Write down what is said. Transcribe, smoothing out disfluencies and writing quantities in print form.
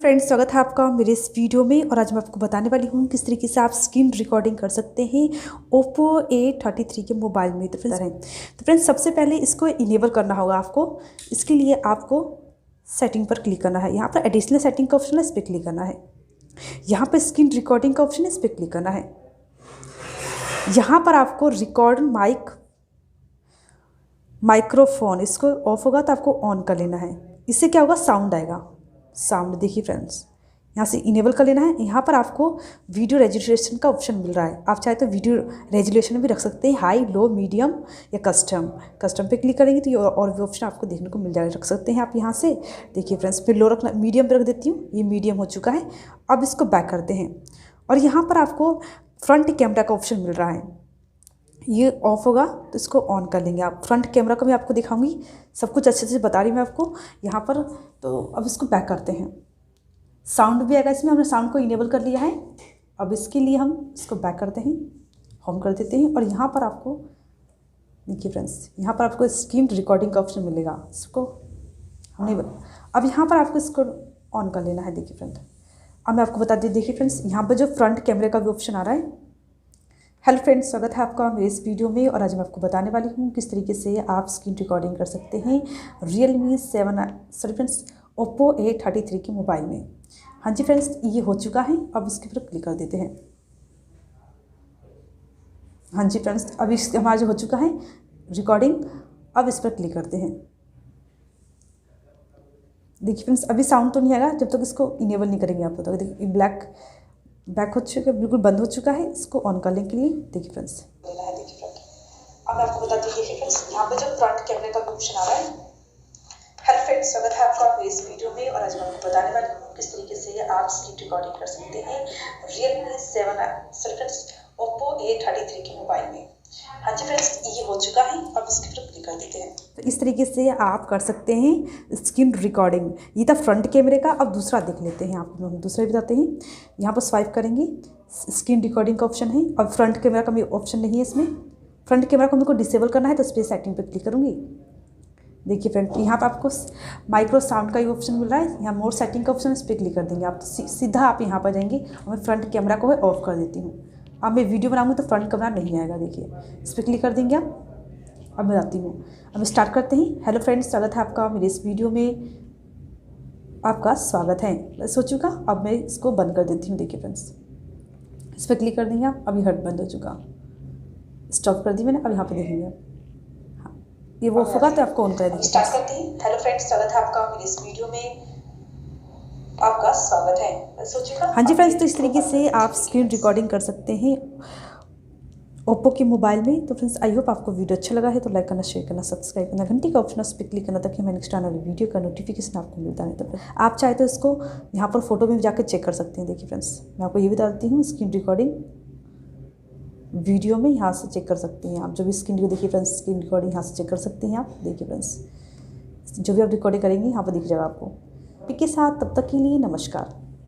Friends, स्वागत है आपका मेरे इस वीडियो में। और आज मैं आपको बताने वाली हूँ किस तरीके से आप स्क्रीन रिकॉर्डिंग कर सकते हैं Oppo A33 के मोबाइल में। तो फ्रेंड्स सबसे पहले इसको इनेबल करना होगा आपको। इसके लिए आपको सेटिंग पर क्लिक करना है। यहाँ पर एडिशनल सेटिंग का ऑप्शन है, इस पर क्लिक करना है। यहाँ पर स्क्रीन रिकॉर्डिंग का ऑप्शन है, इस पर क्लिक करना है। यहाँ पर आपको रिकॉर्ड माइक्रोफोन इसको ऑफ होगा तो आपको ऑन कर लेना है। इससे क्या होगा, साउंड आएगा। साउंड देखिए फ्रेंड्स, यहाँ से इनेबल कर लेना है। यहाँ पर आपको वीडियो रेजुलेशन का ऑप्शन मिल रहा है। आप चाहे तो वीडियो रेजुलेशन भी रख सकते हैं, हाई, लो, मीडियम या कस्टम पे क्लिक करेंगे तो ये और भी ऑप्शन आपको देखने को मिल जाएगा। रख सकते हैं आप यहाँ से। देखिए फ्रेंड्स, फिर लो रखना, मीडियम पे रख देती हूँ। ये मीडियम हो चुका है। अब इसको बैक करते हैं और यहाँ पर आपको फ्रंट कैमरा का ऑप्शन मिल रहा है। ये ऑफ होगा तो इसको ऑन कर लेंगे आप। फ्रंट कैमरा का भी आपको दिखाऊंगी, सब कुछ अच्छे से बता रही मैं आपको यहाँ पर। तो अब इसको बैक करते हैं। साउंड भी आएगा इसमें, हमने साउंड को इनेबल कर लिया है। अब इसके लिए हम इसको बैक करते हैं, होम कर देते हैं। और यहाँ पर आपको देखिए फ्रेंड्स, यहाँ पर आपको स्क्रीन रिकॉर्डिंग का ऑप्शन मिलेगा। इसको हमने अब यहाँ पर आपको इसको ऑन कर लेना है। देखिए फ्रेंड, अब मैं आपको बता दी। देखिए फ्रेंड्स, यहाँ पर जो फ्रंट कैमरे का भी ऑप्शन आ रहा है। हेलो फ्रेंड्स, स्वागत है आपका मेरे इस वीडियो में। और आज मैं आपको बताने वाली हूँ किस तरीके से आप स्क्रीन रिकॉर्डिंग कर सकते हैं Oppo A33 के मोबाइल में। हाँ जी फ्रेंड्स, ये हो चुका है। अब इसके ऊपर क्लिक कर देते हैं। हाँ जी फ्रेंड्स, अब इस हमारा जो हो चुका है रिकॉर्डिंग, अब इस पर क्लिक करते हैं। देखिए फ्रेंड्स, अभी साउंड तो नहीं आएगा जब तक इसको इनेबल नहीं करेंगे आप। तो देखिए बैक हो चुका है, बिल्कुल बंद हो चुका है। इसको ऑन करने के लिए देखिए फ्रेंड्स, अब मैं आपको बता दीजिए फ्रेंड्स, यहाँ पे जो फ्रंट कैमरे का ऑप्शन आ रहा है। हेलो फ्रेंड्स, स्वागत है आपका इस वीडियो में। और आज मैं आपको बताने वाली हूँ किस तरीके से आप स्क्रीन रिकॉर्डिंग कर सकते हैं Oppo A33 के मोबाइल में। हाँ जी फ्रेंड्स, ये हो चुका है। अब इसके ऊपर क्लिक कर देते हैं। तो इस तरीके से आप कर सकते हैं स्क्रीन रिकॉर्डिंग। ये था फ्रंट कैमरे का। अब दूसरा देख लेते हैं, आपको हम दूसरा भी बताते हैं। यहाँ पर स्वाइप करेंगे, स्क्रीन रिकॉर्डिंग का ऑप्शन है। अब फ्रंट कैमरा का भी ऑप्शन नहीं है इसमें। फ्रंट कैमरा को मेरे को डिसेबल करना है तो इस पर सेटिंग पर क्लिक करूँगी। देखिए फ्रेंड, यहाँ पर आपको माइक्रो साउंड का ही ऑप्शन मिल रहा है। यहाँ मोर सेटिंग का ऑप्शन, इस पर क्लिक कर देंगे आप। तो सीधा आप यहाँ पर जाएंगे और मैं फ्रंट कैमरा को ऑफ कर देती हूँ। अब मैं वीडियो बनाऊंगी तो फ्रंट कैमरा नहीं आएगा। देखिए, इस पर क्लिक कर देंगे आप। अब मैं आती हूँ, अब स्टार्ट करते हैं। हेलो फ्रेंड्स, स्वागत है आपका मेरे इस वीडियो में। आपका स्वागत है। बस हो चुका। अब मैं इसको बंद कर देती हूँ। देखिए फ्रेंड्स, इस पर क्लिक कर देंगे आप। अभी हट बंद हो चुका, स्टॉप कर दी मैंने। अब यहाँ पर देखेंगे हाँ, ये वो होगा तो आपको ऑन कर देंगे। स्टार्ट करते हैं। हेलो फ्रेंड्स, स्वागत है आपका मेरे इस वीडियो में। आपका स्वागत है। हाँ जी फ्रेंड्स, तो इस तरीके से आप स्क्रीन रिकॉर्डिंग कर सकते हैं ओप्पो के मोबाइल में। तो फ्रेंड्स, आई होप आपको वीडियो अच्छा लगा है तो लाइक करना, शेयर करना, सब्सक्राइब करना, घंटी का ऑप्शन उस पर क्लिक करना ताकि मैं नेक्स्ट आने वाली वीडियो का नोटिफिकेशन आपको मिलता है। तो आप चाहे तो इसको यहाँ पर फोटो में जाकर चेक कर सकते हैं। देखिए फ्रेंड्स, मैं आपको ये भी बताती हूँ, स्क्रीन रिकॉर्डिंग वीडियो में यहाँ से चेक कर सकते हैं आप। जो भी स्क्रीन देखिए फ्रेंड्स, स्क्रीन रिकॉर्डिंग यहाँ से चेक कर सकते हैं आप। देखिए फ्रेंड्स, जो भी आप रिकॉर्डिंग करेंगे यहाँ पर दिख जाएगा आपको के साथ। तब तक के लिए नमस्कार।